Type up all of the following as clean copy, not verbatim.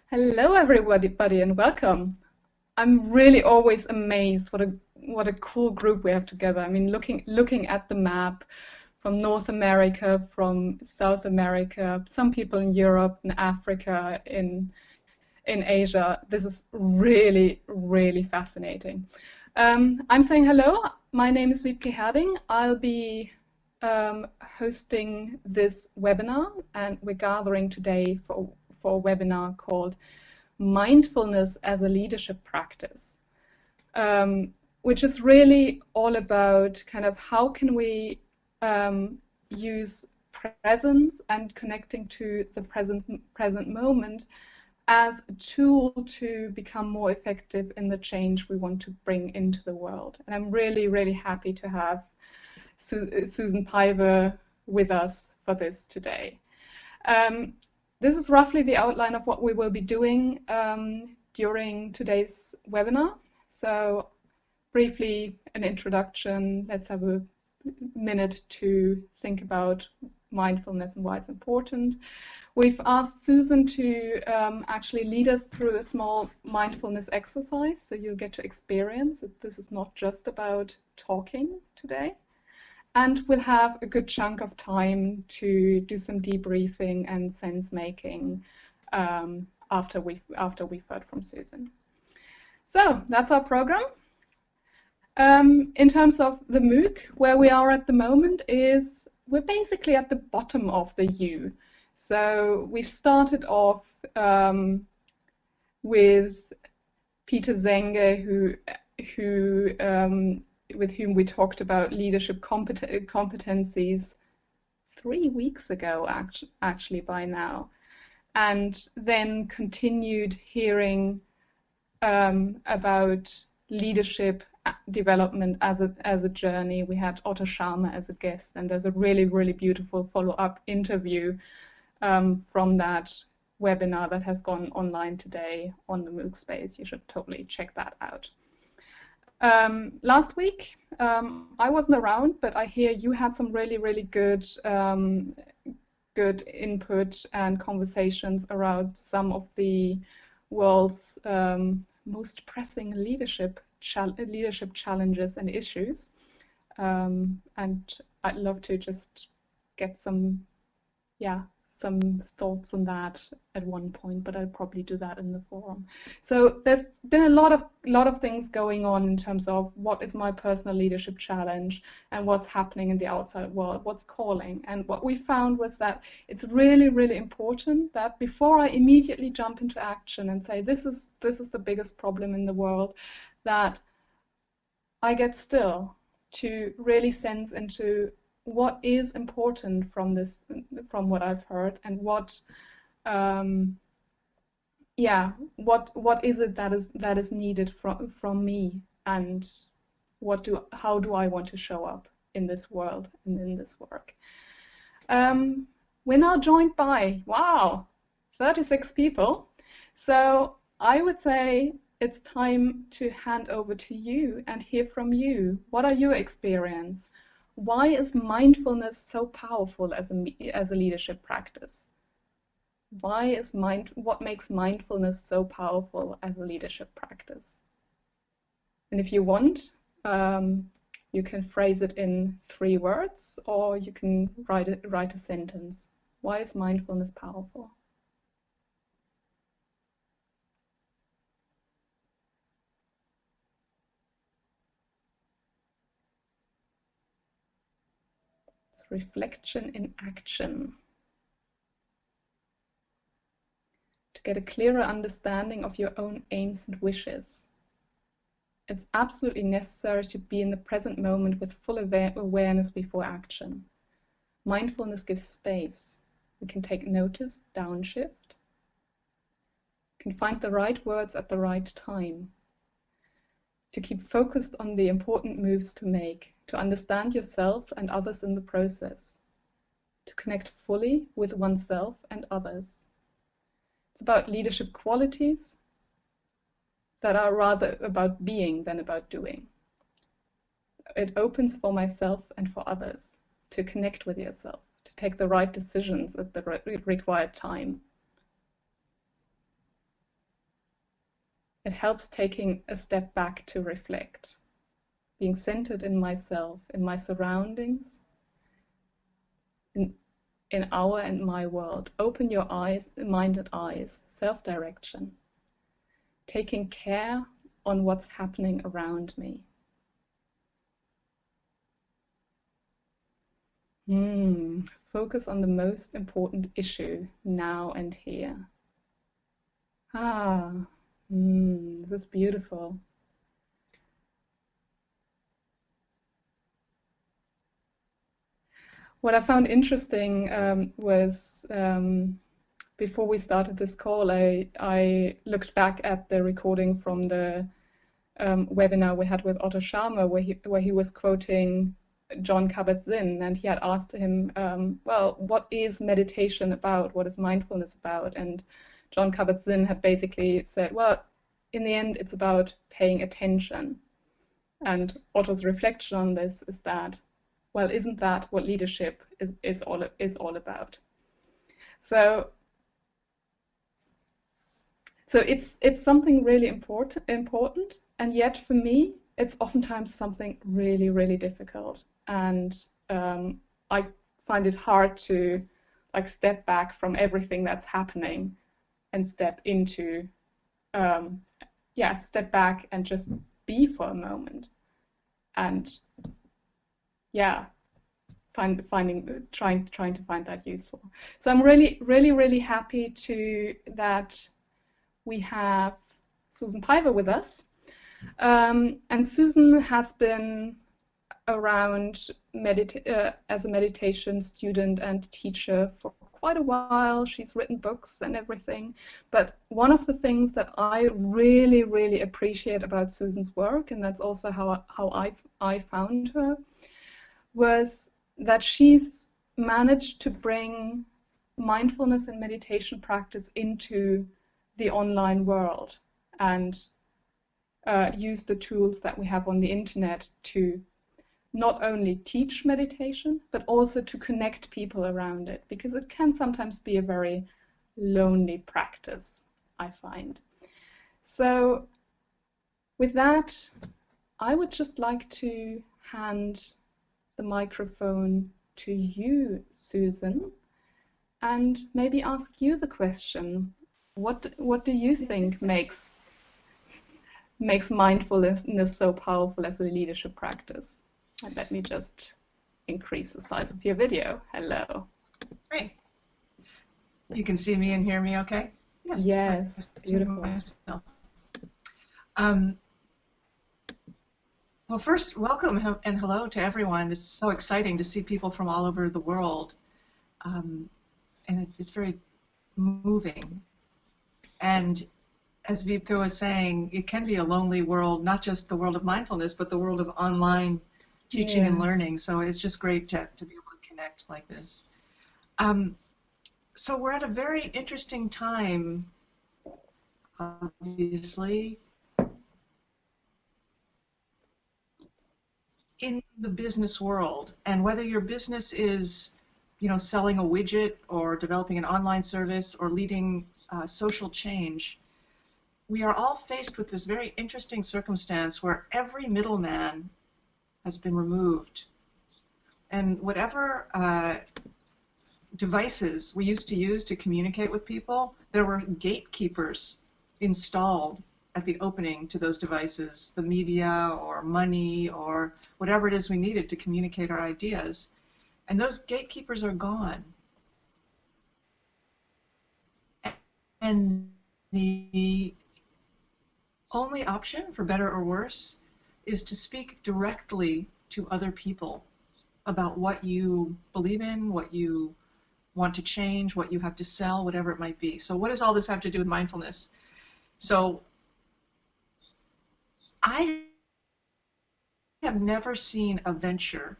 Hello, everybody, and welcome. I'm really always amazed what a cool group we have together. I mean, looking at the map from North America, from South America, some people in Europe, in Africa, in Asia. This is really, really fascinating. I'm saying hello. My name is Wiebke Herding. I'll be hosting this webinar, and we're gathering today for a webinar called Mindfulness as a Leadership Practice, which is really all about kind of how can we use presence and connecting to the present moment as a tool to become more effective in the change we want to bring into the world. And I'm really, really happy to have Susan Piver with us for this today. This is roughly the outline of what we will be doing during today's webinar. So briefly, an introduction. Let's have a minute to think about mindfulness and why it's important. We've asked Susan to actually lead us through a small mindfulness exercise, so you'll get to experience that this is not just about talking today. And we'll have a good chunk of time to do some debriefing and sense making after we've heard from Susan. So that's our program. In terms of the MOOC, where we are at the moment is we're basically at the bottom of the U. So we've started off with Peter Zenge, with whom we talked about leadership competencies 3 weeks ago, actually by now, and then continued hearing about leadership development as a journey. We had Otto Scharmer as a guest, and there's a really, really beautiful follow-up interview from that webinar that has gone online today on the MOOC space. You should totally check that out. Last week, I wasn't around, but I hear you had some really, really good input and conversations around some of the world's most pressing leadership challenges and issues. And I'd love to just get some thoughts on that at one point, but I'll probably do that in the forum. So there's been a lot of things going on in terms of what is my personal leadership challenge and what's happening in the outside world, what's calling. And what we found was that it's really, really important that before I immediately jump into action and say this is the biggest problem in the world, that I get still to really sense into what is important from what I've heard, and what is it that is needed from me, and how do I want to show up in this world and in this work. We're now joined by 36 people, so I would say it's time to hand over to you and hear from you. What are your experience? Why is mindfulness so powerful as a leadership practice? What makes mindfulness so powerful as a leadership practice? And if you want, you can phrase it in 3 words, or you can write a sentence. Why is mindfulness powerful? Reflection in action. To get a clearer understanding of your own aims and wishes. It's absolutely necessary to be in the present moment with full awareness before action. Mindfulness gives space. We can take notice, downshift. We can find the right words at the right time. To keep focused on the important moves to make, to understand yourself and others in the process, to connect fully with oneself and others. It's about leadership qualities that are rather about being than about doing. It opens for myself and for others to connect with yourself, to take the right decisions at the required time. It helps taking a step back to reflect, being centered in myself, in my surroundings, in our and my world. Open your eyes, mind and eyes, self-direction. Taking care on what's happening around me. Focus on the most important issue now and here. This is beautiful. What I found interesting was before we started this call, I looked back at the recording from the webinar we had with Otto Scharmer, where he was quoting Jon Kabat-Zinn, and he had asked him, well, what is meditation about? What is mindfulness about? And Jon Kabat-Zinn had basically said, well, in the end, it's about paying attention. And Otto's reflection on this is that, well, isn't that what leadership is all about? So it's something really important, and yet for me, it's oftentimes something really, really difficult. And I find it hard to like step back from everything that's happening and step into, step back and just be for a moment. And trying to find that useful. So I'm really, really, really happy that we have Susan Piver with us. And Susan has been around as a meditation student and teacher for quite a while. She's written books and everything. But one of the things that I really, really appreciate about Susan's work, and that's also how I found her, was that she's managed to bring mindfulness and meditation practice into the online world and use the tools that we have on the internet to not only teach meditation, but also to connect people around it, because it can sometimes be a very lonely practice, I find. So with that, I would just like to hand the microphone to you, Susan, and maybe ask you the question, what do you think makes mindfulness so powerful as a leadership practice? And let me just increase the size of your video. Hello. Great. You can see me and hear me okay? Yes. Yes, beautiful. Well, first, welcome and hello to everyone. It's so exciting to see people from all over the world. And it's very moving. And as Vibke was saying, it can be a lonely world, not just the world of mindfulness, but the world of online teaching and learning. So it's just great to be able to connect like this. So we're at a very interesting time, obviously, in the business world. And whether your business is, selling a widget or developing an online service or leading social change, we are all faced with this very interesting circumstance where every middleman has been removed. And whatever devices we used to use to communicate with people, there were gatekeepers installed at the opening to those devices, the media or money or whatever it is we needed to communicate our ideas. And those gatekeepers are gone. And the only option, for better or worse, is to speak directly to other people about what you believe in, what you want to change, what you have to sell, whatever it might be. So what does all this have to do with mindfulness? So I have never seen a venture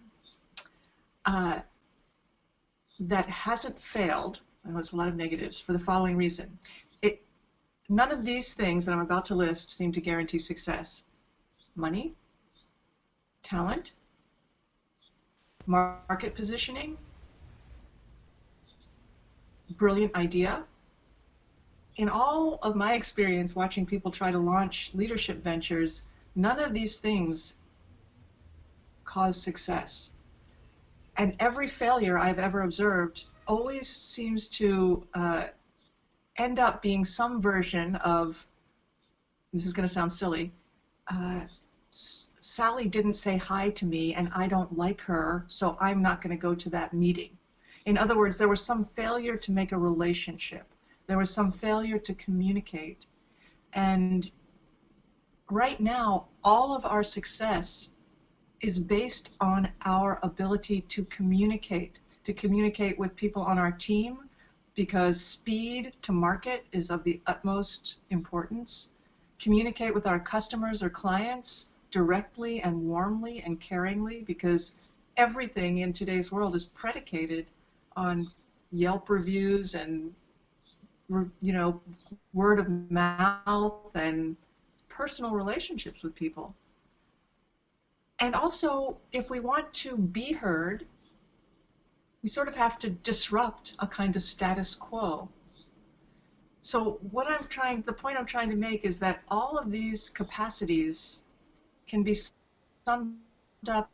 that hasn't failed, I know it's a lot of negatives, for the following reason. None of these things that I'm about to list seem to guarantee success. Money, talent, market positioning, brilliant idea, in all of my experience watching people try to launch leadership ventures, none of these things cause success. And every failure I've ever observed always seems to end up being some version of, this is going to sound silly, Sally didn't say hi to me and I don't like her, so I'm not going to go to that meeting. In other words, there was some failure to make a relationship. There was some failure to communicate. And right now, all of our success is based on our ability to communicate with people on our team, because speed to market is of the utmost importance. Communicate with our customers or clients directly and warmly and caringly, because everything in today's world is predicated on Yelp reviews and, word of mouth and personal relationships with people. And also, if we want to be heard, we sort of have to disrupt a kind of status quo. So the point I'm trying to make is that all of these capacities can be summed up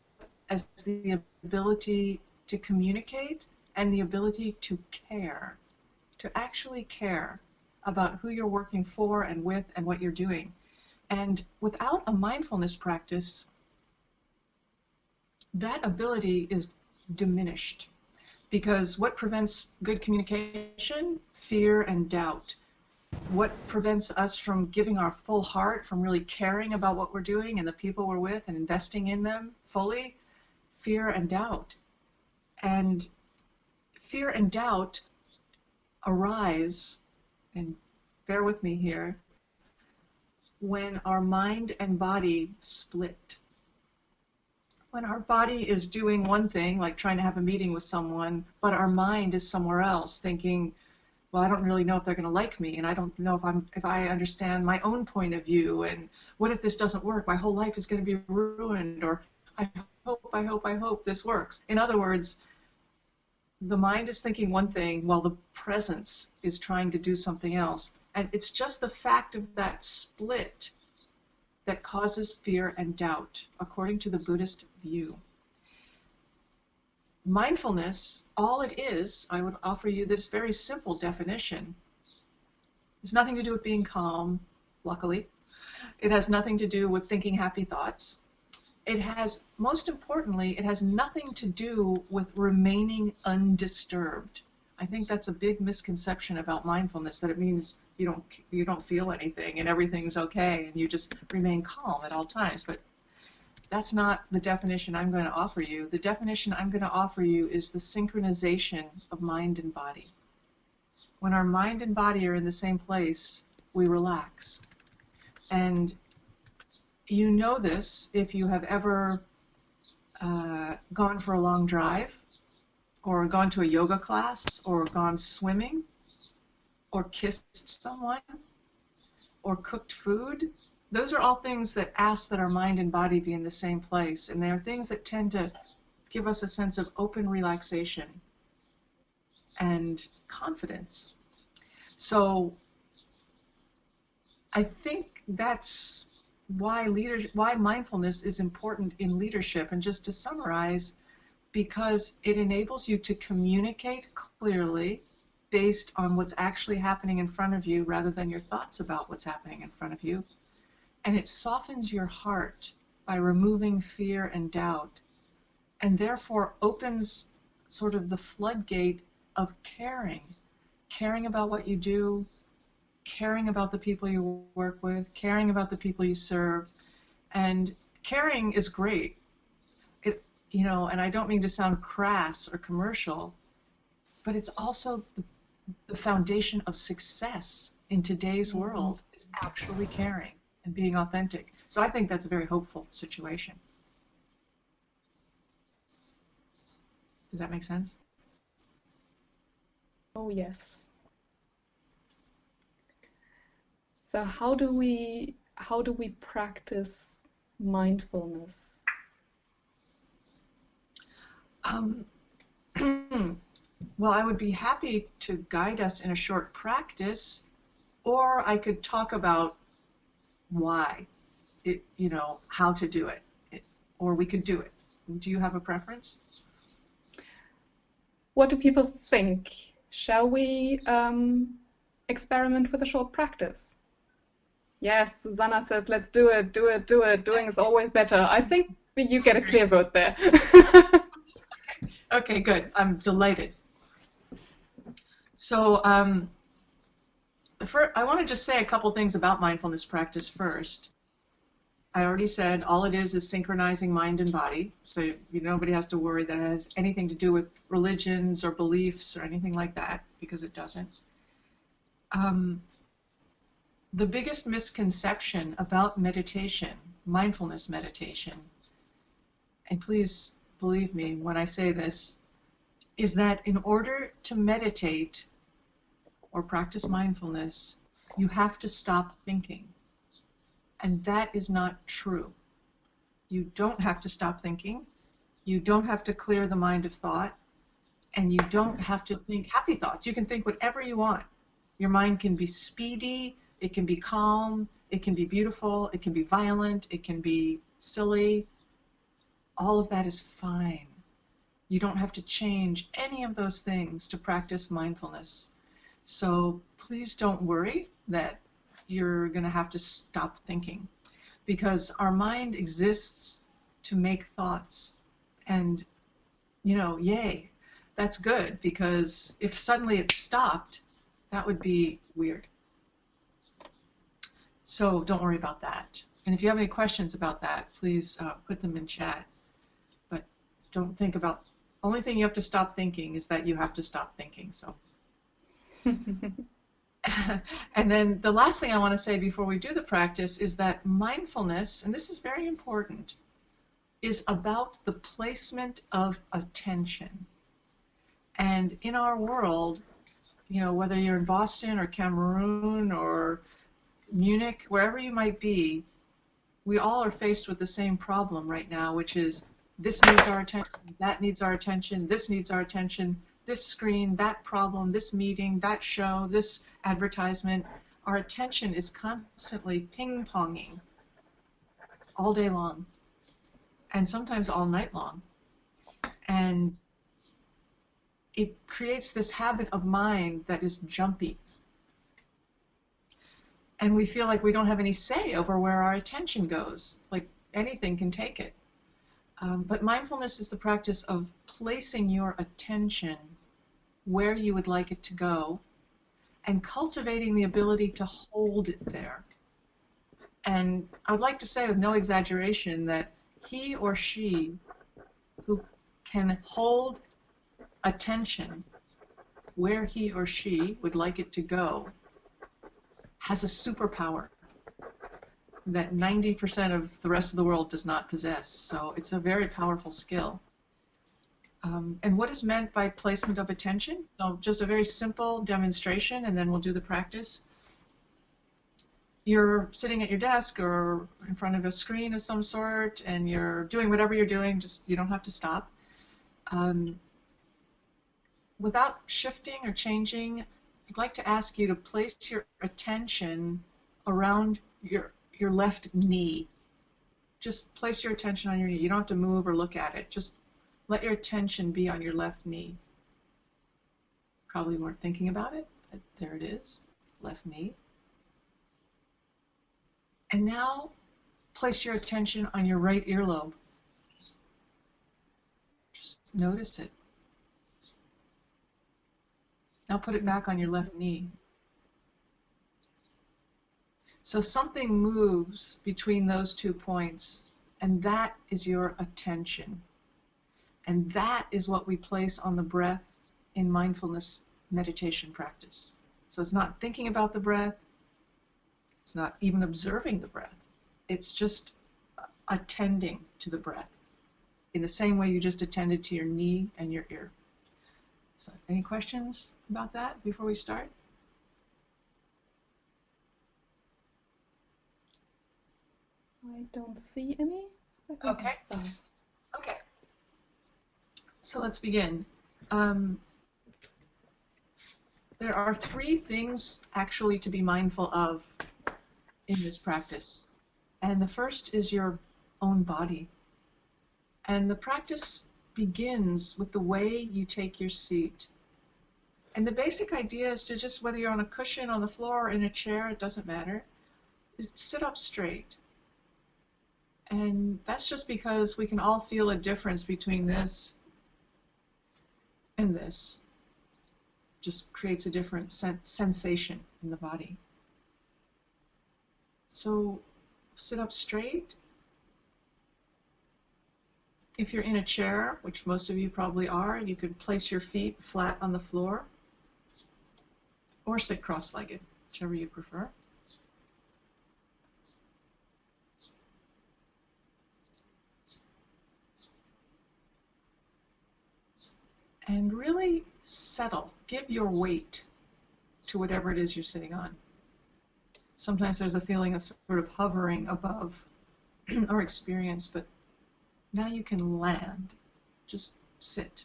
as the ability to communicate and the ability to care, to actually care about who you're working for and with and what you're doing. And without a mindfulness practice, that ability is diminished, because what prevents good communication? Fear and doubt. What prevents us from giving our full heart, from really caring about what we're doing and the people we're with and investing in them fully? Fear and doubt. And fear and doubt arise, and bear with me here, when our mind and body split. When our body is doing one thing, like trying to have a meeting with someone, but our mind is somewhere else thinking, well, I don't really know if they're going to like me, and I don't know if I understand my own point of view, and what if this doesn't work? My whole life is going to be ruined, or I hope this works. In other words, the mind is thinking one thing while the presence is trying to do something else. And it's just the fact of that split that causes fear and doubt, according to the Buddhist view. Mindfulness, all it is, I would offer you this very simple definition. It's nothing to do with being calm, luckily. It has nothing to do with thinking happy thoughts. Most importantly, it has nothing to do with remaining undisturbed. I think that's a big misconception about mindfulness, that it means you don't feel anything and everything's okay and you just remain calm at all times. But that's not the definition I'm going to offer you. The definition I'm going to offer you is the synchronization of mind and body. When our mind and body are in the same place, we relax. And you know this if you have ever gone for a long drive, or gone to a yoga class, or gone swimming, or kissed someone, or cooked food. Those are all things that ask that our mind and body be in the same place. And they are things that tend to give us a sense of open relaxation and confidence. So I think that's why mindfulness is important in leadership. And just to summarize, because it enables you to communicate clearly based on what's actually happening in front of you rather than your thoughts about what's happening in front of you. And it softens your heart by removing fear and doubt, and therefore opens sort of the floodgate of caring about what you do, caring about the people you work with, caring about the people you serve. And caring is great. And I don't mean to sound crass or commercial, but it's also the foundation of success in today's world, is actually caring and being authentic. So I think that's a very hopeful situation. Does that make sense? Oh, yes. So how do we practice mindfulness? Well, I would be happy to guide us in a short practice. or I could talk about why, how to do it, or we could do it. Do you have a preference? What do people think? Shall we experiment with a short practice? Yes, Susanna says, let's do it, do it, do it. Doing is always better. I think you get a clear vote there. Okay, good. I'm delighted. So I want to just say a couple things about mindfulness practice first. I already said all it is synchronizing mind and body. So nobody has to worry that it has anything to do with religions or beliefs or anything like that, because it doesn't. The biggest misconception about meditation, mindfulness meditation, and please believe me when I say this, is that in order to meditate or practice mindfulness, you have to stop thinking. And that is not true. You don't have to stop thinking. You don't have to clear the mind of thought. And you don't have to think happy thoughts. You can think whatever you want. Your mind can be speedy, it can be calm, it can be beautiful, it can be violent, it can be silly. All of that is fine. You don't have to change any of those things to practice mindfulness. So please don't worry that you're going to have to stop thinking, because our mind exists to make thoughts. And, yay, that's good, because if suddenly it stopped, that would be weird. So don't worry about that. And if you have any questions about that, please put them in chat. But don't think about, only thing you have to stop thinking is that you have to stop thinking. So. And then the last thing I want to say before we do the practice is that mindfulness, and this is very important, is about the placement of attention. And in our world, whether you're in Boston or Cameroon or Munich, wherever you might be, we all are faced with the same problem right now, which is this needs our attention, that needs our attention, this needs our attention, this screen, that problem, this meeting, that show, this advertisement. Our attention is constantly ping-ponging all day long, and sometimes all night long. And it creates this habit of mind that is jumpy. And we feel like we don't have any say over where our attention goes, like anything can take it. But mindfulness is the practice of placing your attention where you would like it to go and cultivating the ability to hold it there. And I would like to say with no exaggeration that he or she who can hold attention where he or she would like it to go has a superpower that 90% of the rest of the world does not possess. So it's a very powerful skill. And what is meant by placement of attention? So just a very simple demonstration, and then we'll do the practice. You're sitting at your desk or in front of a screen of some sort, and you're doing whatever you're doing, just you don't have to stop. Without shifting or changing, I'd like to ask you to place your attention around your left knee. Just place your attention on your knee. You don't have to move or look at it. Just let your attention be on your left knee. Probably weren't thinking about it, but there it is, left knee. And now place your attention on your right earlobe. Just notice it. Now put it back on your left knee. So something moves between those 2 points, and that is your attention. And that is what we place on the breath in mindfulness meditation practice. So it's not thinking about the breath. It's not even observing the breath. It's just attending to the breath in the same way you just attended to your knee and your ear. So any questions about that before we start? I don't see any. I think Okay. I'll start. Okay. So let's begin. There are three things actually to be mindful of in this practice. And the first is your own body. And the practice begins with the way you take your seat. And the basic idea is to just, whether you're on a cushion, on the floor, or in a chair, it doesn't matter, is sit up straight. And that's just because we can all feel a difference between this and this. Just creates a different sensation in the body. So sit up straight. If you're in a chair, which most of you probably are, you could place your feet flat on the floor or sit cross-legged, whichever you prefer. And really settle, give your weight to whatever it is you're sitting on. Sometimes there's a feeling of sort of hovering above our experience, but now you can land, just sit.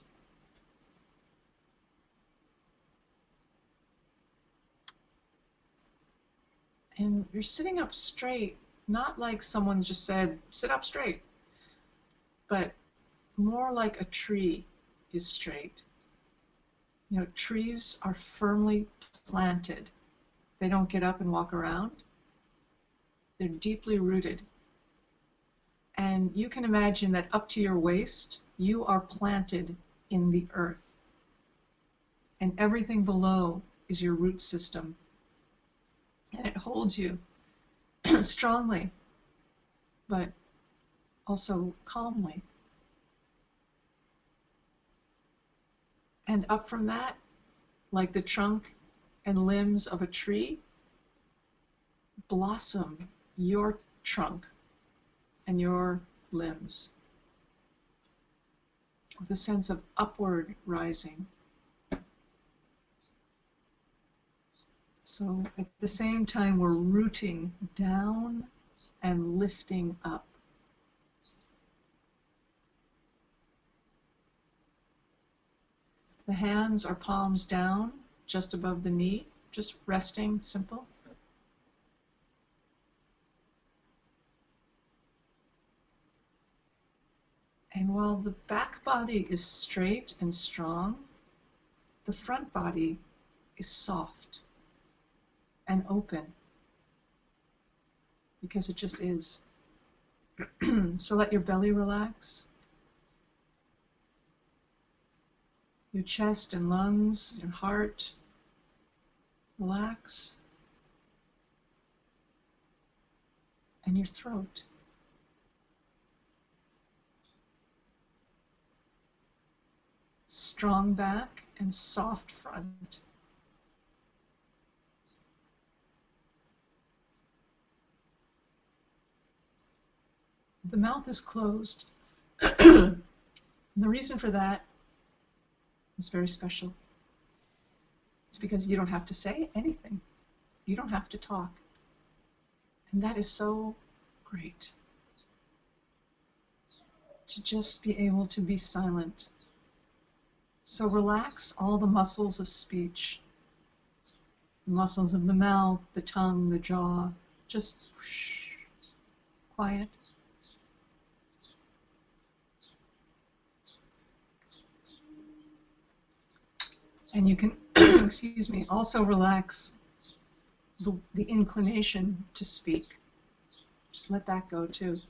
And you're sitting up straight, not like someone just said, sit up straight, but more like a tree is straight. You know, trees are firmly planted. They don't get up and walk around. They're deeply rooted. And you can imagine that up to your waist, you are planted in the earth. And everything below is your root system. And it holds you strongly, but also calmly. And up from that, like the trunk and limbs of a tree, blossom your trunk and your limbs with a sense of upward rising. So at the same time, we're rooting down and lifting up. The hands are palms down, just above the knee, just resting, simple. And while the back body is straight and strong, the front body is soft and open, because it just is. So let your belly relax. Your chest and lungs, your heart, relax. And your throat. Strong back and soft front. The mouth is closed. And the reason for that is very special. It's because you don't have to say anything. You don't have to talk. And that is so great. To just be able to be silent. So relax all the muscles of speech. The muscles of the mouth, the tongue, the jaw. Just quiet. And you can, excuse me, also relax the inclination to speak. Just let that go too.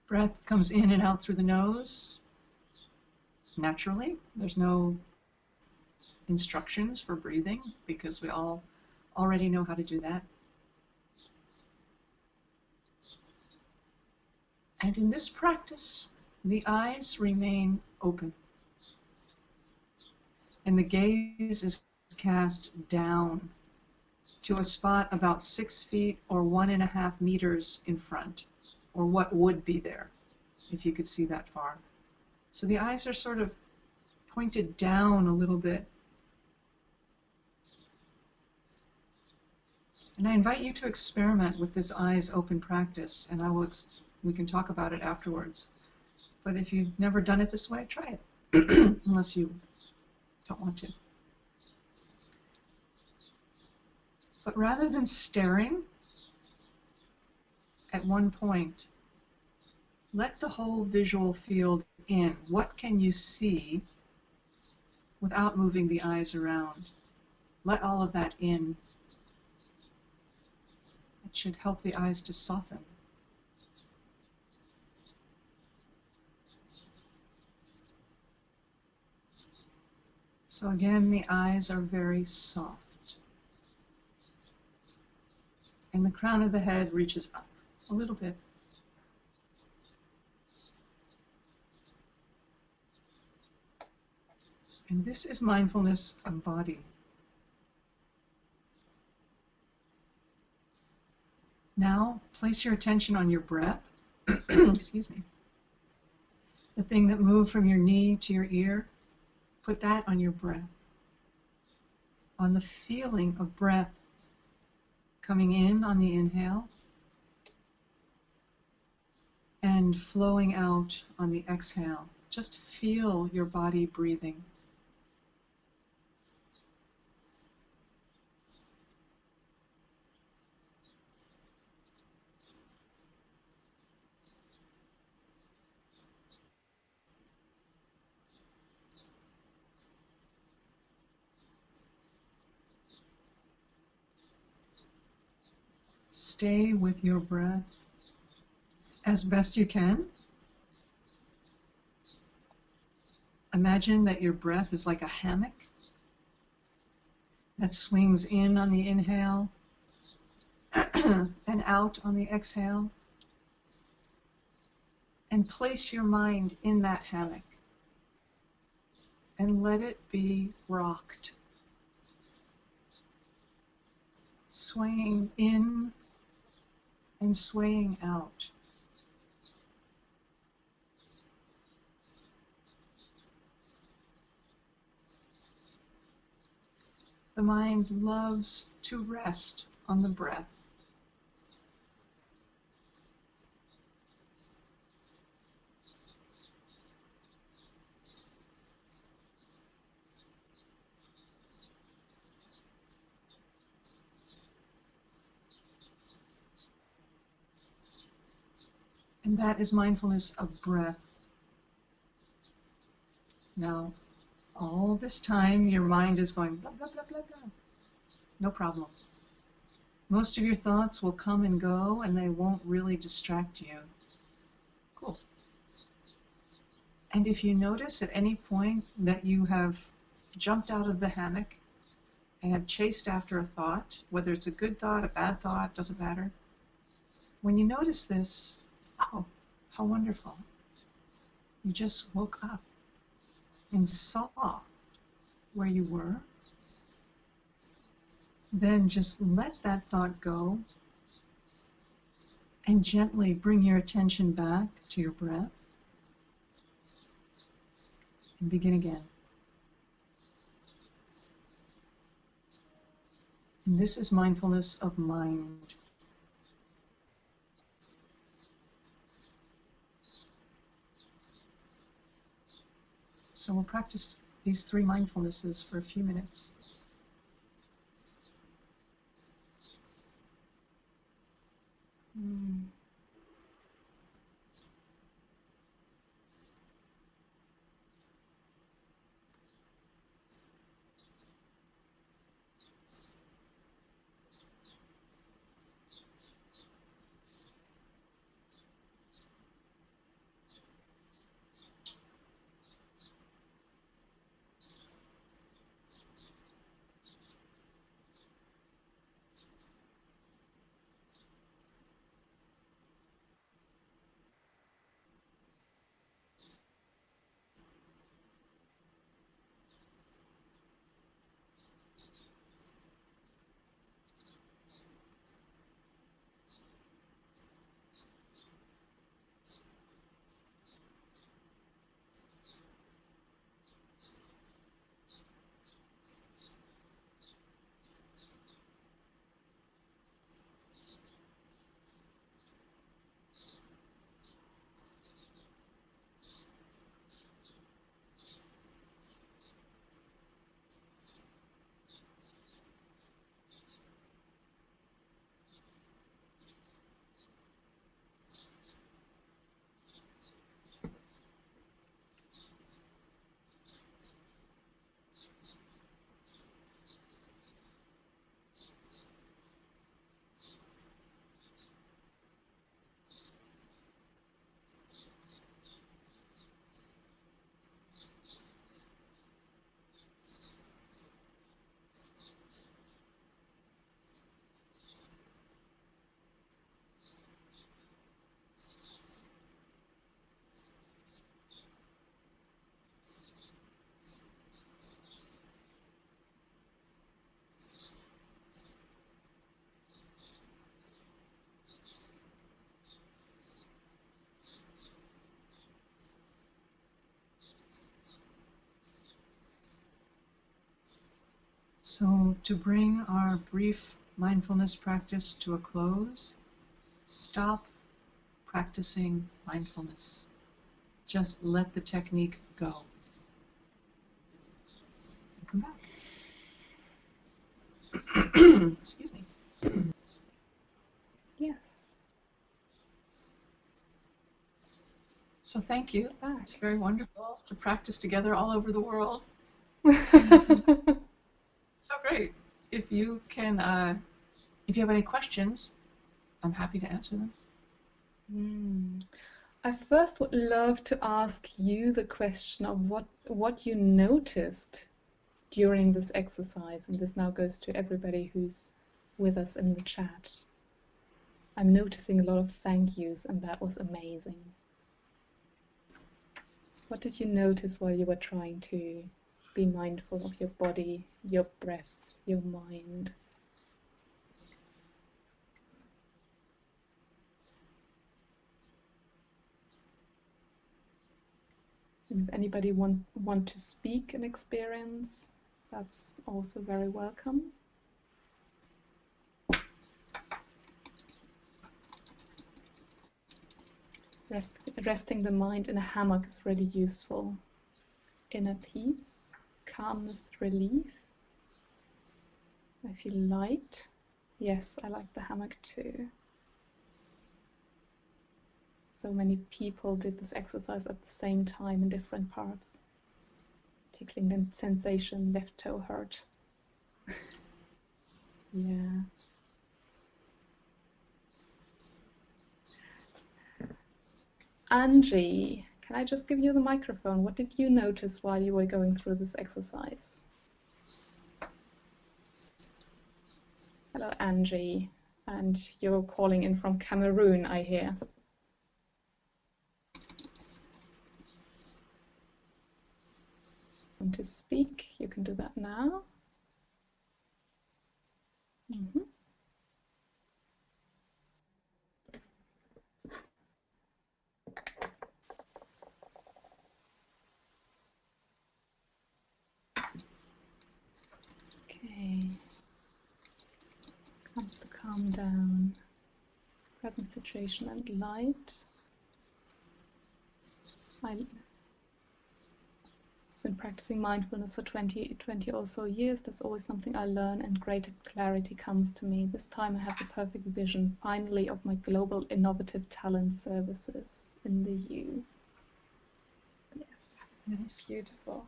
Breath comes in and out through the nose, naturally. There's no instructions for breathing because we all already know how to do that. And in this practice, the eyes remain open. And the gaze is cast down to a spot about 6 feet or 1.5 meters in front, or what would be there, if you could see that far. So the eyes are sort of pointed down a little bit. And I invite you to experiment with this eyes open practice, and we can talk about it afterwards. But if you've never done it this way, try it, unless you don't want to. But rather than staring at one point, let the whole visual field in. What can you see without moving the eyes around? Let all of that in. It should help the eyes to soften. So again, the eyes are very soft. And the crown of the head reaches up a little bit. And this is mindfulness of body. Now, place your attention on your breath. Excuse me. The thing that moved from your knee to your ear, put that on your breath. On the feeling of breath coming in on the inhale and flowing out on the exhale. Just feel your body breathing. Stay with your breath as best you can. Imagine that your breath is like a hammock that swings in on the inhale and out on the exhale. And place your mind in that hammock and let it be rocked, swaying in and swaying out. The mind loves to rest on the breath. And that is mindfulness of breath. Now, all this time, your mind is going blah, blah, blah, blah, blah. No problem. Most of your thoughts will come and go, and they won't really distract you. Cool. And if you notice at any point that you have jumped out of the hammock and have chased after a thought, whether it's a good thought, a bad thought, doesn't matter. When you notice this, oh, how wonderful. You just woke up and saw where you were. Then just let that thought go and gently bring your attention back to your breath and begin again. And this is mindfulness of mind. So we'll practice these 3 mindfulnesses for a few minutes. So to bring our brief mindfulness practice to a close, stop practicing mindfulness. Just let the technique go. And come back. Excuse me. Yes. So thank you. Back. It's very wonderful to practice together all over the world. So great. If you can, if you have any questions, I'm happy to answer them. I first would love to ask you the question of what you noticed during this exercise, and this now goes to everybody who's with us in the chat. I'm noticing a lot of thank yous, and that was amazing. What did you notice while you were trying to be mindful of your body, your breath, your mind? And if anybody want to speak an experience, that's also very welcome. Resting the mind in a hammock is really useful. Inner peace, calmness, relief. I feel light. Yes, I like the hammock too. So many people did this exercise at the same time in different parts. Tickling the sensation, left toe hurt. Yeah. Angie, can I just give you the microphone? What did you notice while you were going through this exercise? Hello, Angie. And you're calling in from Cameroon, I hear. Want to speak? You can do that now. Mm-hmm. Okay. Comes to calm down. Present situation and light. I've been practicing mindfulness for 20 or so years. There's always something I learn and greater clarity comes to me. This time I have the perfect vision, finally, of my global innovative talent services in the U. Yes, Nice. beautiful.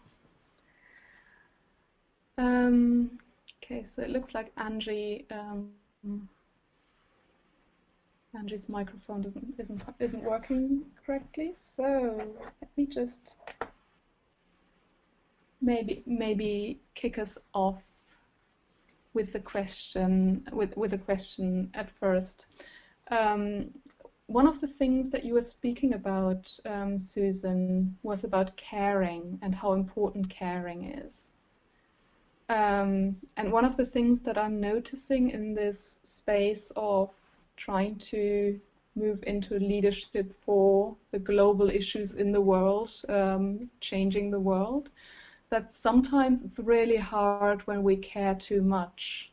Okay, so it looks like Angie's microphone isn't working correctly. So let me just maybe kick us off with the question with a question at first. One of the things that you were speaking about, Susan, was about caring and how important caring is. And one of the things that I'm noticing in this space of trying to move into leadership for the global issues in the world, changing the world, that sometimes it's really hard when we care too much,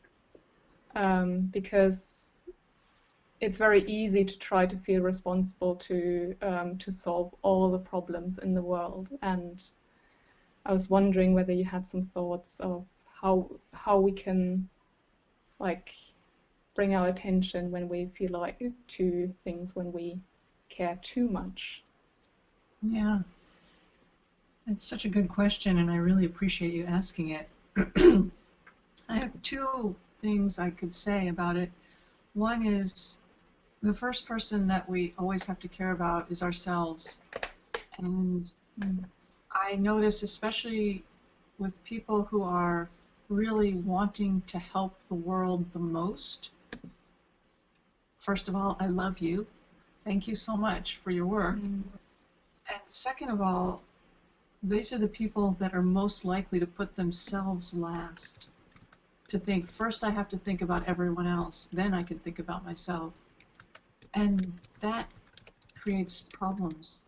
because it's very easy to try to feel responsible to solve all the problems in the world. And I was wondering whether you had some thoughts of how we can bring our attention when we feel like to things when we care too much. Yeah. It's such a good question, and I really appreciate you asking it. I have two things I could say about it. One is the first person that we always have to care about is ourselves. And I notice, especially with people who are really wanting to help the world the most, first of all, I love you. Thank you so much for your work. And second of all, these are the people that are most likely to put themselves last. To think, first I have to think about everyone else, then I can think about myself. And that creates problems.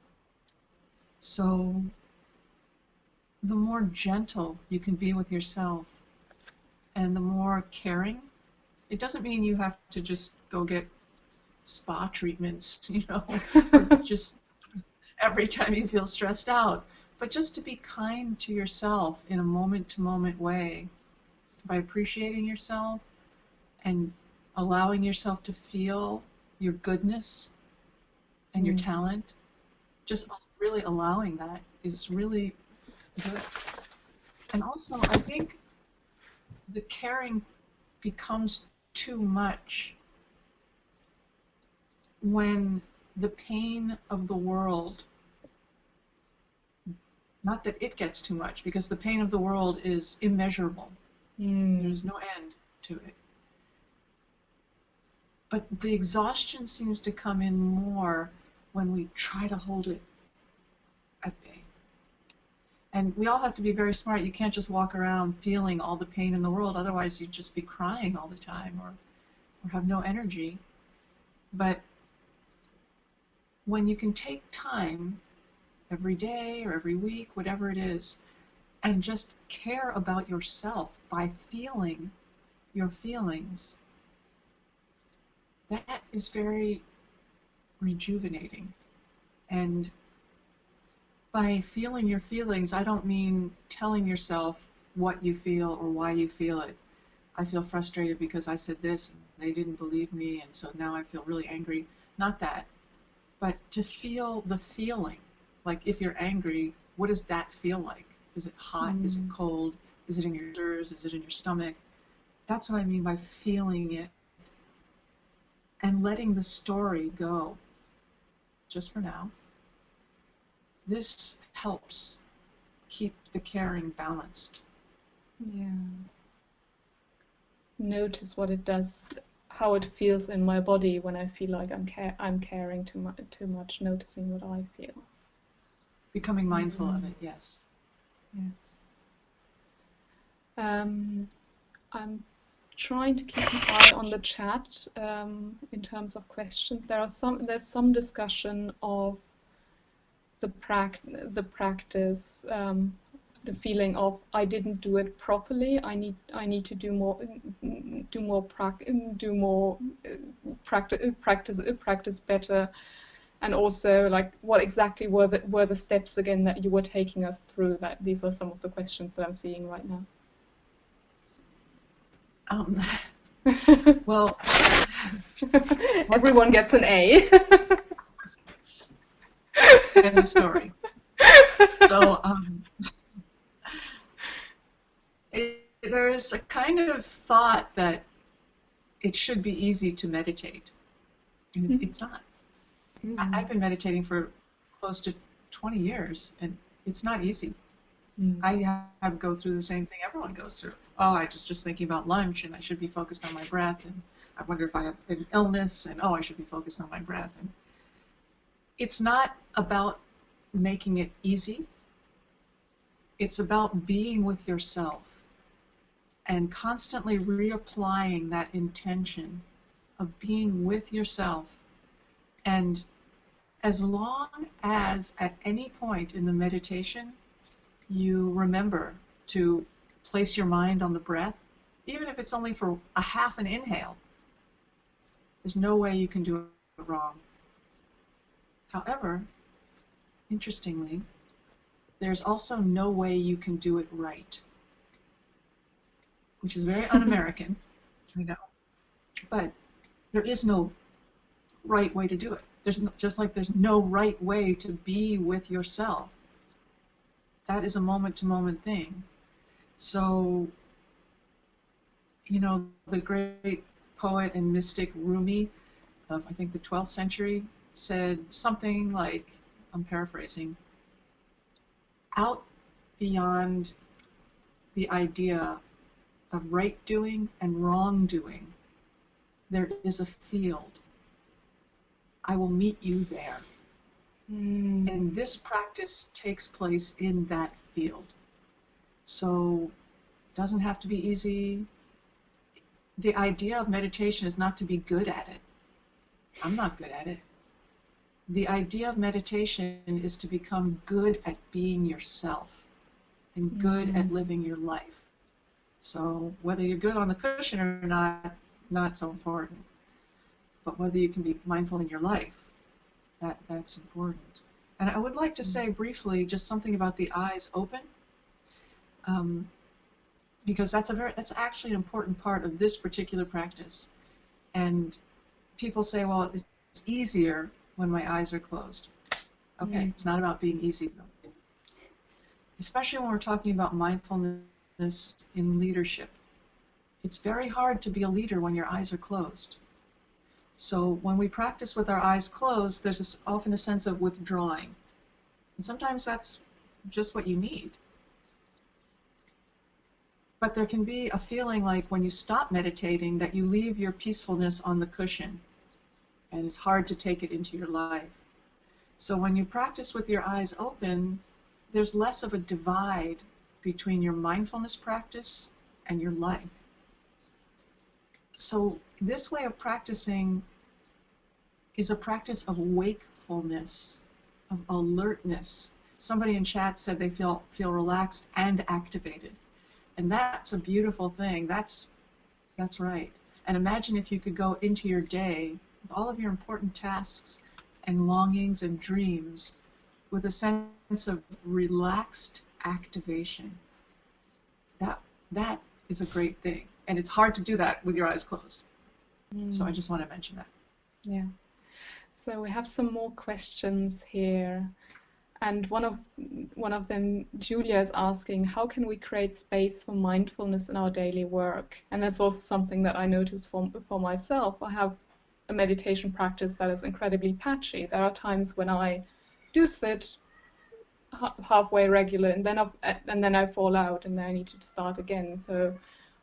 So the more gentle you can be with yourself and the more caring. It doesn't mean you have to just go get spa treatments, or just every time you feel stressed out, but just to be kind to yourself in a moment-to-moment way by appreciating yourself and allowing yourself to feel your goodness and your talent. Just really allowing that is really good. And also, I think the caring becomes too much when the pain of the world, not that it gets too much, because the pain of the world is immeasurable. There's no end to it. But the exhaustion seems to come in more when we try to hold it at bay. And we all have to be very smart. You can't just walk around feeling all the pain in the world, otherwise you'd just be crying all the time or have no energy. But when you can take time every day or every week, whatever it is, and just care about yourself by feeling your feelings, that is very rejuvenating. And by feeling your feelings, I don't mean telling yourself what you feel or why you feel it. I feel frustrated because I said this and they didn't believe me, and so now I feel really angry. Not that. But to feel the feeling. Like if you're angry, what does that feel like? Is it hot? Is it cold? Is it in your ears? Is it in your stomach? That's what I mean by feeling it and letting the story go, just for now. This helps keep the caring balanced. Yeah. Notice what it does, how it feels in my body when I feel like I'm caring too much, noticing what I feel. Becoming mindful of it, yes. Yes. I'm trying to keep an eye on the chat in terms of questions. There's some discussion of the practice, the feeling of I didn't do it properly. I need to do more practice better. And also, like, what exactly were the steps again that you were taking us through? That these are some of the questions that I'm seeing right now. Well, everyone gets an A. End of story. So there is a kind of thought that it should be easy to meditate, and it's not. I've been meditating for close to 20 years, and it's not easy. I have go through the same thing everyone goes through. Oh, I just thinking about lunch, and I should be focused on my breath, and I wonder if I have an illness, and oh, I should be focused on my breath. And it's not about making it easy. It's about being with yourself and constantly reapplying that intention of being with yourself. And as long as at any point in the meditation you remember to place your mind on the breath, even if it's only for a half an inhale, there's no way you can do it wrong. However, interestingly, there's also no way you can do it right, which is very un-American, I know. But there is no right way to do it. Just like there's no right way to be with yourself. That is a moment-to-moment thing. So, the great poet and mystic Rumi of, I think, the 12th century said something like, I'm paraphrasing, out beyond the idea of right doing and wrong doing, there is a field. I will meet you there. And this practice takes place in that field. So it doesn't have to be easy. The idea of meditation is not to be good at it. I'm not good at it. The idea of meditation is to become good at being yourself and good at living your life. So whether you're good on the cushion or not, not so important. But whether you can be mindful in your life, that's important. And I would like to say briefly just something about the eyes open, um, because that's actually an important part of this particular practice. And people say, well, it's easier when my eyes are closed. Okay, it's not about being easy though. Especially when we're talking about mindfulness in leadership. It's very hard to be a leader when your eyes are closed. So when we practice with our eyes closed, there's often a sense of withdrawing. And sometimes that's just what you need. But there can be a feeling like when you stop meditating that you leave your peacefulness on the cushion, and it's hard to take it into your life. So when you practice with your eyes open, there's less of a divide between your mindfulness practice and your life. So this way of practicing is a practice of wakefulness, of alertness. Somebody in chat said they feel relaxed and activated. And that's a beautiful thing. That's right. And imagine if you could go into your day with all of your important tasks and longings and dreams with a sense of relaxed activation. That is a great thing. And it's hard to do that with your eyes closed. So I just want to mention that. Yeah. So we have some more questions here. And one of them, Julia, is asking, how can we create space for mindfulness in our daily work? And that's also something that I notice for myself. I have a meditation practice that is incredibly patchy. There are times when I do sit halfway regular, and then I fall out, and then I need to start again. So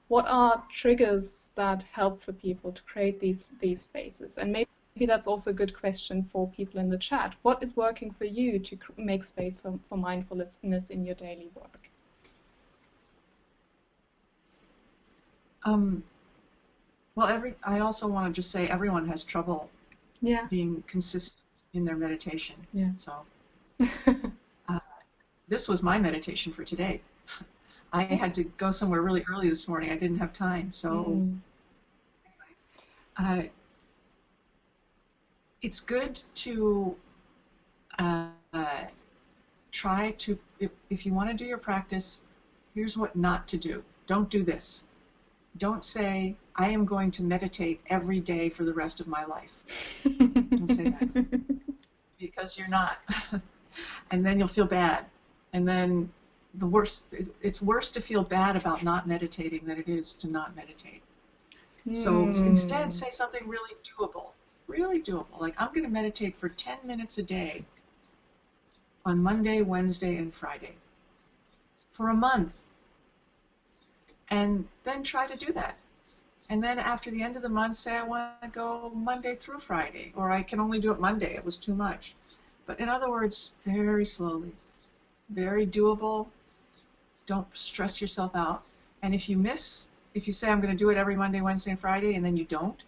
what are triggers that help for people to create these spaces? And maybe that's also a good question for people in the chat. What is working for you to make space for mindfulness in your daily work? Well, I also want to just say everyone has trouble being consistent in their meditation. Yeah. So this was my meditation for today. I had to go somewhere really early this morning. I didn't have time. So anyway, it's good to try to, if you want to do your practice, here's what not to do. Don't do this. Don't say, I am going to meditate every day for the rest of my life. Don't say that. Because you're not. And then you'll feel bad. And then it's worse to feel bad about not meditating than it is to not meditate. So instead, say something really doable. Really doable. Like, I'm going to meditate for 10 minutes a day on Monday, Wednesday, and Friday for a month. And then try to do that. And then after the end of the month, say I want to go Monday through Friday, or I can only do it Monday. It was too much. But in other words, very slowly, very doable. Don't stress yourself out. And if you say I'm going to do it every Monday, Wednesday, and Friday, and then you don't,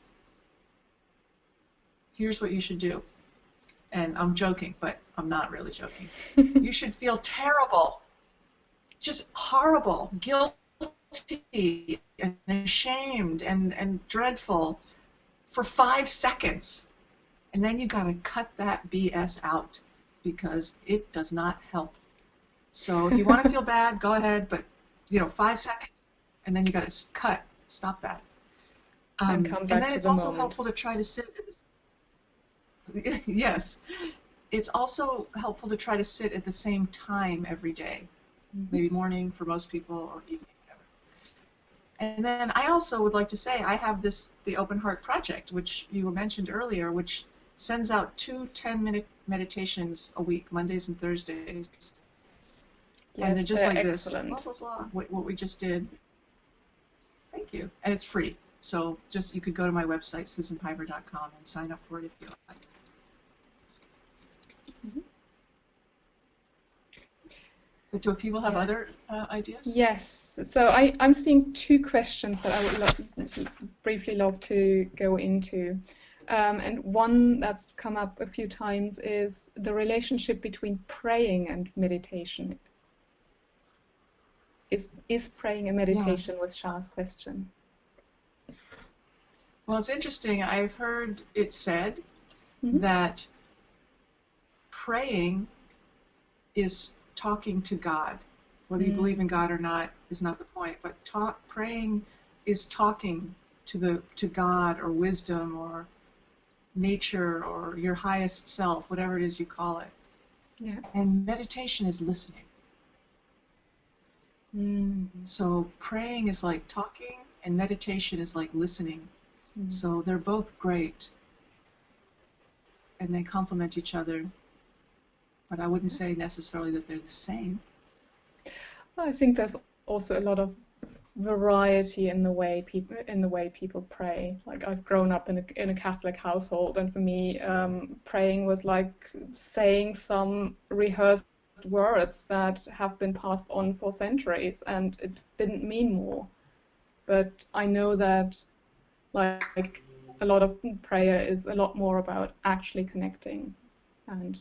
here's what you should do. And I'm joking, but I'm not really joking. You should feel terrible, just horrible, guilty and ashamed and dreadful for 5 seconds. And then you got to cut that BS out because it does not help. So if you want to feel bad, go ahead, but 5 seconds. And then you got to stop that. And come back and then to it's the also moment. helpful to try to sit. Yes. It's also helpful to try to sit at the same time every day. Maybe morning for most people or evening, whatever. And then I also would like to say I have the Open Heart Project, which you mentioned earlier, which sends out 2 10-minute meditations a week, Mondays and Thursdays. Yes, and they're just like excellent. this, blah, blah, blah, what we just did. Thank you. And it's free. So you could go to my website, susanpiver.com, and sign up for it if you like. But do people have other ideas? Yes. So I'm seeing 2 questions that I would briefly love to go into. And one that's come up a few times is the relationship between praying and meditation. Is praying a Yeah. meditation, was Shah's question. Well, it's interesting. I've heard it said Mm-hmm. that praying is talking to God. Whether you believe in God or not is not the point, but praying is talking to God or wisdom or nature or your highest self, whatever it is you call it. Yeah. And meditation is listening. Mm-hmm. So praying is like talking and meditation is like listening. So they're both great and they complement each other, but I wouldn't say necessarily that they're the same. I think there's also a lot of variety in the way people pray. Like, I've grown up in a Catholic household, and for me, praying was like saying some rehearsed words that have been passed on for centuries, and it didn't mean more. But I know that, like, a lot of prayer is a lot more about actually connecting and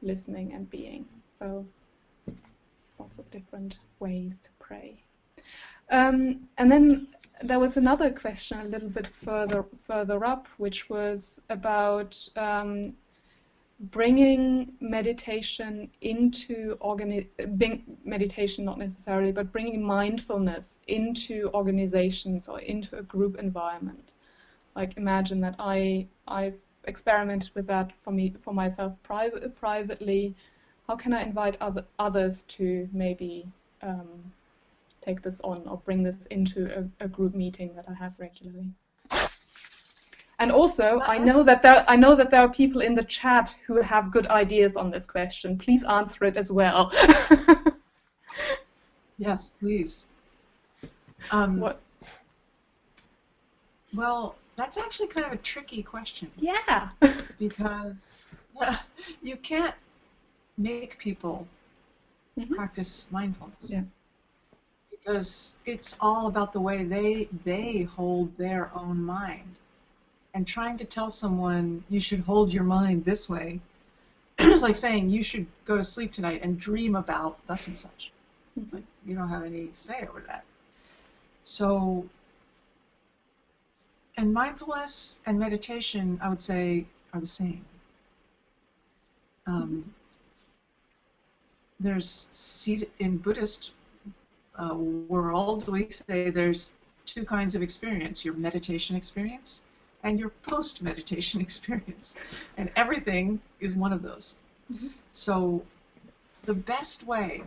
listening and being. So lots of different ways to pray. And then there was another question a little bit further up, which was about bringing meditation into meditation, not necessarily, but bringing mindfulness into organizations or into a group environment. Like, imagine that I've experimented with that for myself privately. How can I invite others to maybe take this on or bring this into a group meeting that I have regularly? And also, I know that there are people in the chat who have good ideas on this question. Please answer it as well. Yes, please. What? Well, that's actually kind of a tricky question Yeah. because you can't make people practice mindfulness. Yeah. Because it's all about the way they hold their own mind. And trying to tell someone you should hold your mind this way is like saying you should go to sleep tonight and dream about thus and such. It's like you don't have any say over that. So, and mindfulness and meditation, I would say, are the same. There's in Buddhist world, we say there's two kinds of experience: your meditation experience and your post-meditation experience, and everything is one of those. So the best way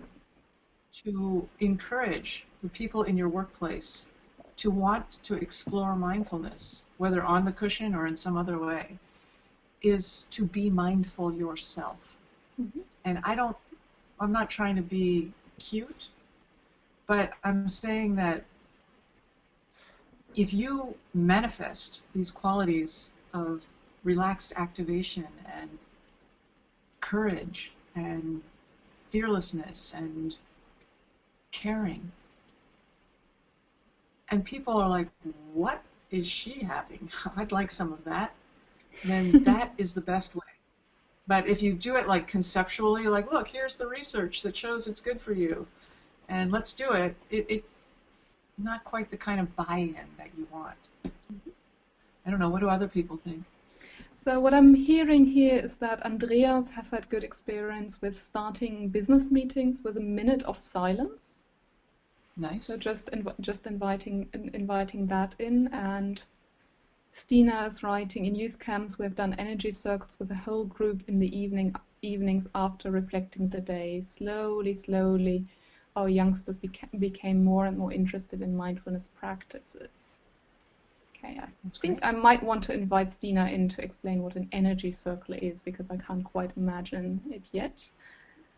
to encourage the people in your workplace to want to explore mindfulness, whether on the cushion or in some other way, is to be mindful yourself. And I'm not trying to be cute, but I'm saying that if you manifest these qualities of relaxed activation and courage and fearlessness and caring, and people are like, what is she having? I'd like some of that. Then that is the best way. But if you do it like conceptually, like, look, here's the research that shows it's good for you, and let's do it, it's not quite the kind of buy-in that you want. I don't know, what do other people think? So what I'm hearing here is that Andreas has had good experience with starting business meetings with a minute of silence. Nice. So just inviting that in. And Stina is writing, in youth camps we have done energy circles with the whole group in the evenings after reflecting the day. Slowly, our youngsters became more and more interested in mindfulness practices. Okay, I think I might want to invite Stina in to explain what an energy circle is, because I can't quite imagine it yet.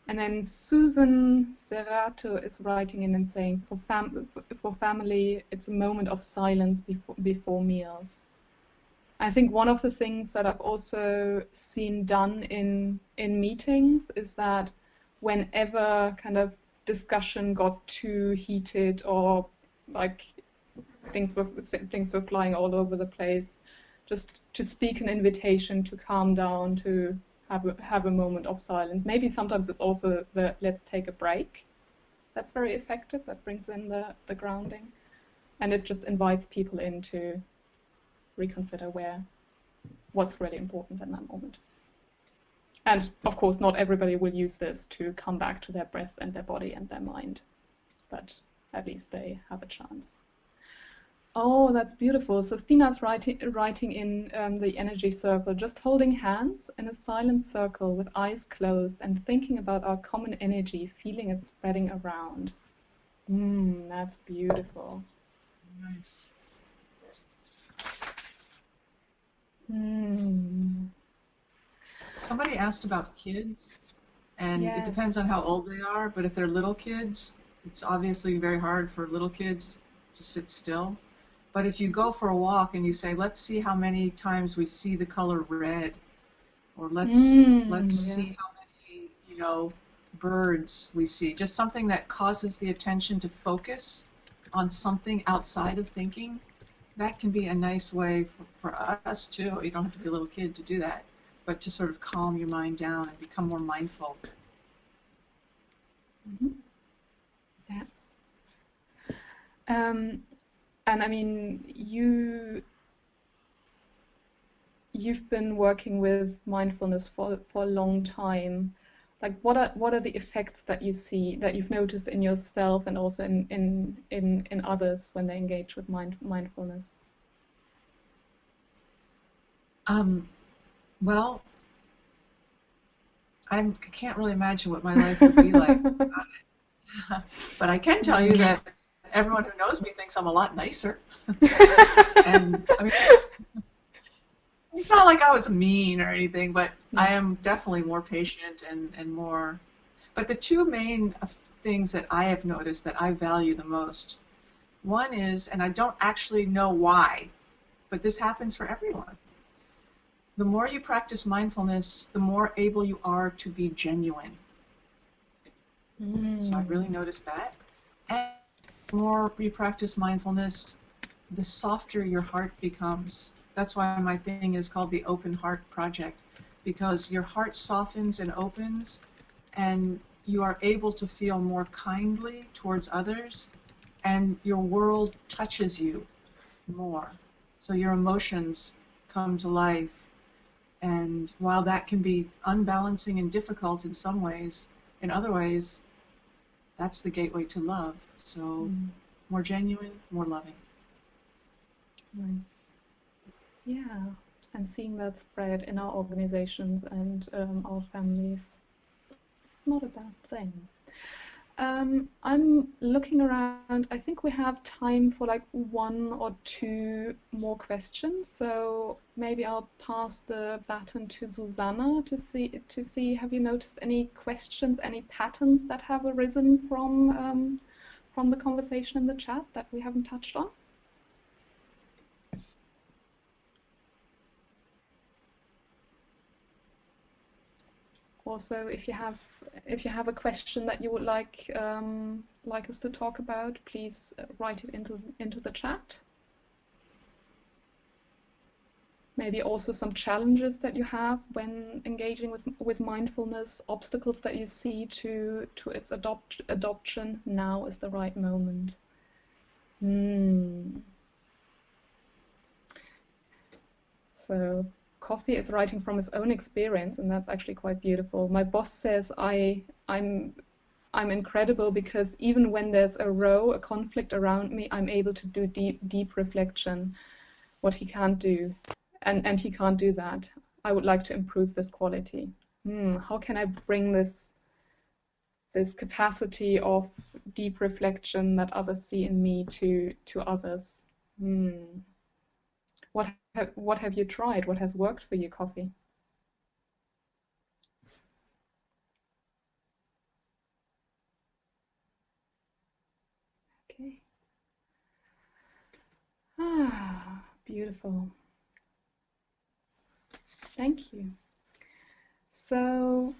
And then Susan Serrato is writing in and saying, for family, it's a moment of silence before meals. I think one of the things that I've also seen done in meetings is that whenever kind of discussion got too heated, or like things were flying all over the place, just to speak an invitation to calm down, to have a moment of silence. Maybe sometimes it's also the let's take a break. That's very effective. That brings in the grounding. And it just invites people in to reconsider what's really important in that moment. And of course, not everybody will use this to come back to their breath and their body and their mind, but at least they have a chance. Oh, that's beautiful. So Stina's writing in the energy circle, just holding hands in a silent circle with eyes closed and thinking about our common energy, feeling it spreading around. That's beautiful. Nice. Somebody asked about kids, and it depends Yes. on how old they are, but if they're little kids, it's obviously very hard for little kids to sit still. But if you go for a walk and you say, let's see how many times we see the color red, or let's Yeah. see how many, birds we see, just something that causes the attention to focus on something outside of thinking, that can be a nice way for us too. You don't have to be a little kid to do that, but to sort of calm your mind down and become more mindful. Yeah. And I mean, you've been working with mindfulness for a long time. Like, what are the effects that you see, that you've noticed in yourself and also in others when they engage with mindfulness? Well, I can't really imagine what my life would be like without it. But I can tell you that everyone who knows me thinks I'm a lot nicer. And I mean, it's not like I was mean or anything, but I am definitely more patient and more. But the two main things that I have noticed that I value the most, one is, and I don't actually know why, but this happens for everyone. The more you practice mindfulness, the more able you are to be genuine. So I've really noticed that. And the more you practice mindfulness, the softer your heart becomes. That's why my thing is called the Open Heart Project, because your heart softens and opens, and you are able to feel more kindly towards others, and your world touches you more. So your emotions come to life. And while that can be unbalancing and difficult in some ways, in other ways, that's the gateway to love. So more genuine, more loving. Nice. Yeah. And seeing that spread in our organizations and our families, it's not a bad thing. I'm looking around. I think we have time for like one or two more questions. So maybe I'll pass the baton to Susanna to see have you noticed any questions, any patterns that have arisen from the conversation in the chat that we haven't touched on? Also, if you have a question that you would like us to talk about, please write it into the chat. Maybe also some challenges that you have when engaging with mindfulness, obstacles that you see to its adoption. Now is the right moment. So Coffee is writing from his own experience, and that's actually quite beautiful. My boss says I'm incredible because even when there's a conflict around me, I'm able to do deep reflection, what he can't do. And he can't do that. I would like to improve this quality. How can I bring this capacity of deep reflection that others see in me to others? What have you tried? What has worked for you, Coffee? Okay. Beautiful. Thank you. So,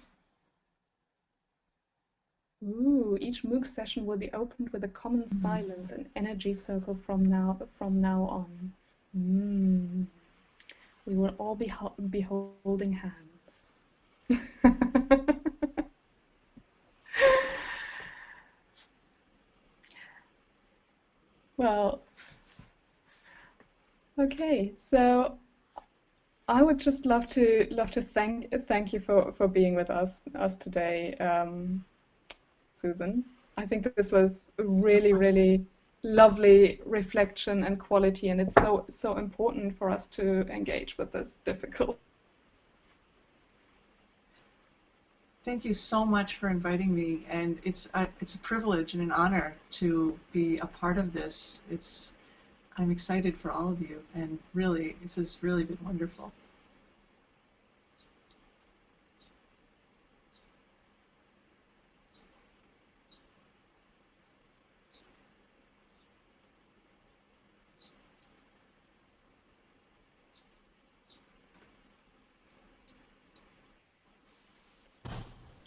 each MOOC session will be opened with a common silence and energy circle from now on. We will all be holding hands. Okay, so I would just love to thank you for being with us today, Susan. I think that this was a really, really lovely reflection and quality, and it's so important for us to engage with this difficult. Thank you so much for inviting me, and it's a privilege and an honor to be a part of this. I'm excited for all of you, and really, this has really been wonderful.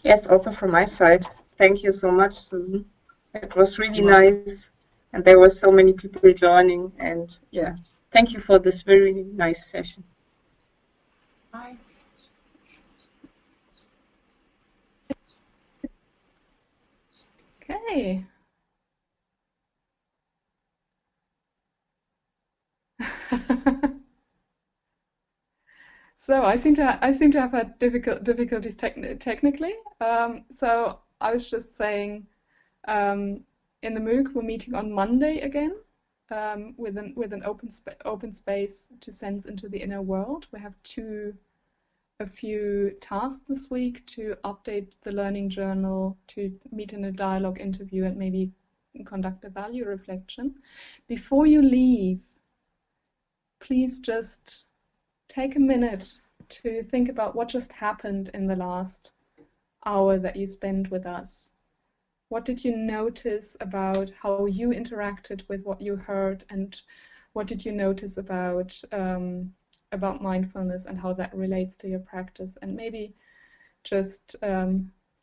Yes, also from my side. Thank you so much, Susan. It was really You're welcome. nice, and there were so many people joining, and yeah, thank you for this very nice session. Bye. Okay. So I seem to have had difficulties technically. So I was just saying, in the MOOC we're meeting on Monday again, with an open space to sense into the inner world. We have a few tasks this week to update the learning journal, to meet in a dialogue interview, and maybe conduct a value reflection. Before you leave, please just take a minute to think about what just happened in the last hour that you spent with us. What did you notice about how you interacted with what you heard, and what did you notice about mindfulness and how that relates to your practice? And maybe just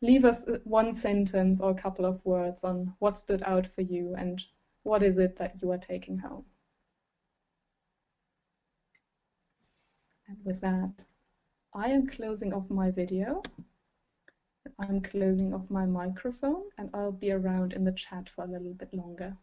leave us one sentence or a couple of words on what stood out for you and what is it that you are taking home. And with that, I am closing off my video. I'm closing off my microphone, and I'll be around in the chat for a little bit longer.